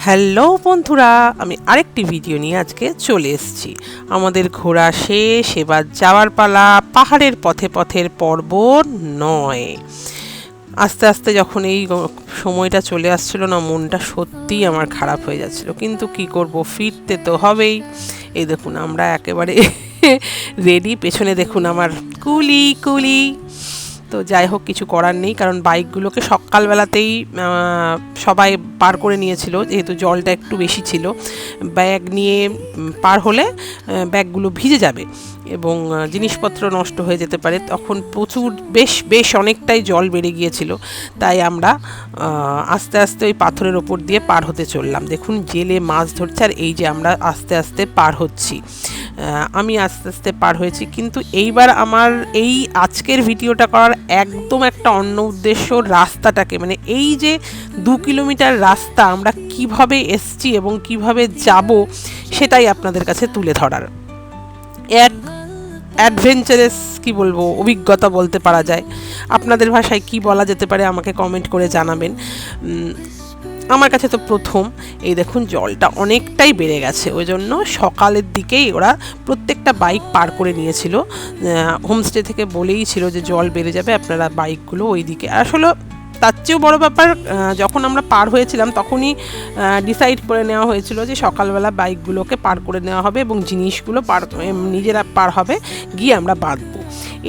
Hello বন্ধুরা, আমি আরেকটি ভিডিও নিয়ে আজকে চলে এসেছি। আমাদের ঘোরা শেষ, এবার যাওয়ার পালা পাহাড়ের পথে পথের পর্ব 9। আস্তে আস্তে যখন এই সময়টা চলে আসছিল না, মনটা সত্যিই আমার খারাপ হয়ে যাচ্ছিল, কিন্তু কি করব, ফিরতে তো হবেই। এই দেখুন আমরা একেবারে রেডি, পেছনে দেখুন আমার কুলি কুলি। তো যাই হোক, কিছু করার নেই, কারণ বাইকগুলোকে সকালবেলাতেই সবাই পার করে নিয়েছিল, যেহেতু জলটা একটু বেশি ছিল। ব্যাগ নিয়ে পার হলে ব্যাগগুলো ভিজে যাবে এবং জিনিসপত্র নষ্ট হয়ে যেতে পারে। তখন প্রচুর বেশ অনেকটাই জল বেড়ে গিয়েছিল, তাই আমরা আস্তে আস্তে ওই পাথরের ওপর দিয়ে পার হতে চললাম। দেখুন জেলে মাছ ধরছে, আর এই যে আমরা আস্তে আস্তে পার হচ্ছি। আমি আস্তে আস্তে পার হয়েছি, কিন্তু এইবার আমার এই আজকের ভিডিওটা করার একদম একটা অন্য উদ্দেশ্য, রাস্তাটাকে, মানে এই যে 2 কিলোমিটার রাস্তা আমরা কিভাবে এসছি এবং কিভাবে যাব সেটাই আপনাদের কাছে তুলে ধরার এক অ্যাডভেঞ্চারাস কি বলবো, অভিজ্ঞতা বলতে পারা যায়। আপনাদের ভাষায় কি বলা যেতে পারে আমাকে কমেন্ট করে জানাবেন। আমার কাছে তো প্রথম। এই দেখুন জলটা অনেকটাই বেড়ে গেছে, ওই জন্য সকালের দিকেই ওরা প্রত্যেকটা বাইক পার করে নিয়েছিল। হোমস্টে থেকে বলেই ছিল যে জল বেড়ে যাবে, আপনারা বাইকগুলো ওই দিকে। আসলে তার চেয়েও বড় ব্যাপার, যখন আমরা পার হয়েছিলাম তখনই ডিসাইড করে নেওয়া হয়েছিল যে সকালবেলা বাইকগুলোকে পার করে নেওয়া হবে এবং জিনিসগুলো নিজেরা পার হবে, গিয়ে আমরা বাঁধবো।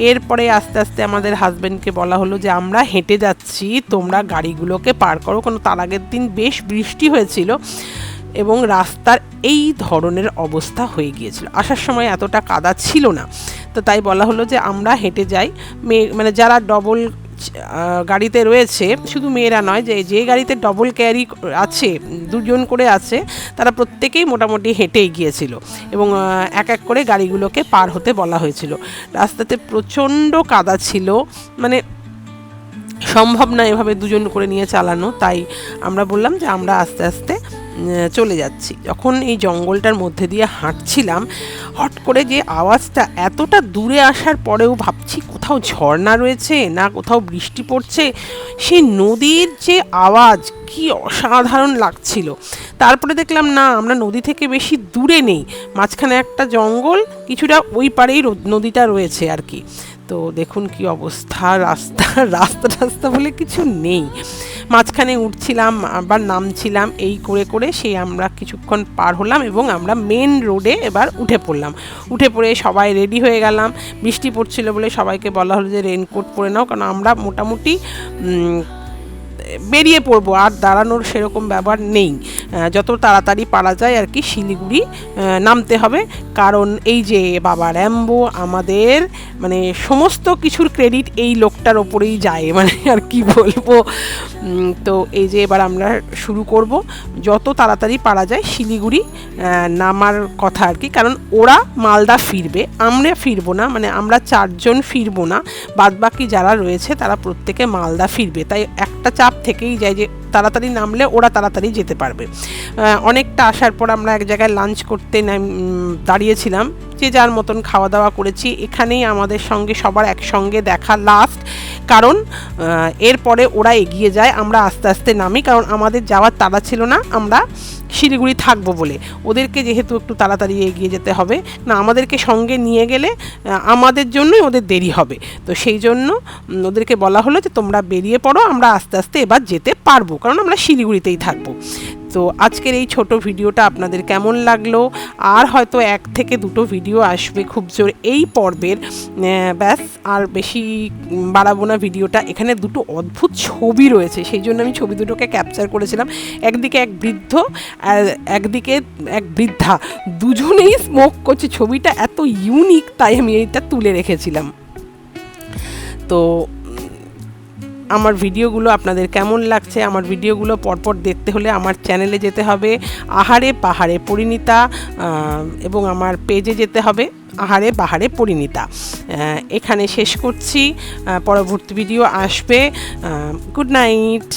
এরপরে আস্তে আস্তে আমাদের হাজব্যান্ডকে বলা হলো যে আমরা হেঁটে যাচ্ছি, তোমরা গাড়িগুলোকে পার করো, কারণ তার আগের দিন বেশ বৃষ্টি হয়েছিল এবং রাস্তার এই ধরনের অবস্থা হয়ে গিয়েছিল। আসার সময় এতটা কাদা ছিল না, তো তাই বলা হলো যে আমরা হেঁটে যাই। মানে যারা ডবল গাড়িতে রয়েছে, শুধু মেয়েরা নয়, যে গাড়িতে ডবল ক্যারি আছে, 2 জন করে আছে, তারা প্রত্যেকেই মোটামুটি হেঁটেই গিয়েছিল এবং এক এক করে গাড়িগুলোকে পার হতে বলা হয়েছিল। রাস্তাতে প্রচণ্ড কাদা ছিল, মানে সম্ভব না এভাবে 2 জন করে নিয়ে চালানো। তাই আমরা বললাম যে আমরা আস্তে আস্তে চলে যাচ্ছি। যখন এই জঙ্গলটার মধ্যে দিয়ে হাঁটছিলাম, হট করে যে আওয়াজটা, এতটা দূরে আসার পরেও ভাবছি কোথাও ঝর্ণা রয়েছে না কোথাও বৃষ্টি পড়ছে, সেই নদীর যে আওয়াজ কি অসাধারণ লাগছিল। তারপরে দেখলাম না, আমরা নদী থেকে বেশি দূরে নেই, মাঝখানে একটা জঙ্গল, কিছুটা ওই পারেই নদীটা রয়েছে আর কি। তো দেখুন কি অবস্থা, রাস্তা বলে কিছু নেই। মাঝখানে উঠছিলাম আবার নামছিলাম, এই করে করে সেই আমরা কিছুক্ষণ পার হলাম এবং আমরা মেন রোডে এবার উঠে পড়ে সবাই রেডি হয়ে গেলাম। বৃষ্টি পড়ছিল বলে সবাইকে বলা হলো যে রেনকোট পরে নাও, কারণ আমরা মোটামুটি বেরিয়ে পড়বো, আর দাঁড়ানোর সেরকম ব্যাপার নেই। যত তাড়াতাড়ি পারা যায় আর কি শিলিগুড়ি নামতে হবে, কারণ এই যে বাবা র্যাম্বো, আমাদের মানে সমস্ত কিছুর ক্রেডিট এই লোকটার ওপরেই যায়, মানে আর কি বলবো। তো এই যে এবার আমরা শুরু করব, যত তাড়াতাড়ি পারা যায় শিলিগুড়ি নামার কথা আর কি, কারণ ওরা মালদা ফিরবে, আমরা ফিরবো না, মানে আমরা 4 জন ফিরবো না, বাদবাকি যারা রয়েছে তারা প্রত্যেকে মালদা ফিরবে। তাই একটা চাপ থেকেই যায় যে তাড়াতাড়ি নামলে ওরা তাড়াতাড়ি যেতে পারবে। অনেকটা আসার পর আমরা এক জায়গায় লাঞ্চ করতে দাঁড়িয়েছিলাম, যে যার মতন খাওয়া দাওয়া করেছি। এখানেই আমাদের সঙ্গে সবার একসঙ্গে দেখা লাস্ট, কারণ এরপরে ওরা এগিয়ে যায়, আমরা আস্তে আস্তে নামি, কারণ আমাদের যাওয়ার তাড়া ছিল না, আমরা শিলিগুড়ি থাকবো বলে। ওদেরকে যেহেতু একটু তাড়াতাড়ি এগিয়ে যেতে হবে, না আমাদেরকে সঙ্গে নিয়ে গেলে আমাদের জন্যই ওদের দেরি হবে। তো সেই জন্য ওদেরকে বলা হলো যে তোমরা বেরিয়ে পড়ো, আমরা আস্তে আস্তে এবার যেতে পারবো, কারণ আমরা শিলিগুড়িতেই থাকবো। তো আজকের এই ছোট ভিডিওটা আপনাদের কেমন লাগলো, আর হয়তো 1 থেকে 2টো ভিডিও আসবে খুব জোর এই পর্বের, ব্যাস আর বেশি বাড়াবো না ভিডিওটা। এখানে 2টো অদ্ভুত ছবি রয়েছে, সেই জন্য আমি ছবি দুটোকে ক্যাপচার করেছিলাম। একদিকে এক বৃদ্ধ আর একদিকে এক বৃদ্ধা, দুজনেই স্মোক করছে, ছবিটা এত ইউনিক, তাই আমি এইটা তুলে রেখেছিলাম। তো আমার ভিডিওগুলো আপনাদের কেমন লাগছে, আমার ভিডিওগুলো পরপর দেখতে হলে আমার চ্যানেলে যেতে হবে, আহারে পাহাড়ে পরিণীতা, এবং আমার পেজে যেতে হবে আহারে পাহাড়ে পরিণীতা। এখানে শেষ করছি, পরবর্তী ভিডিও আসবে। Good night.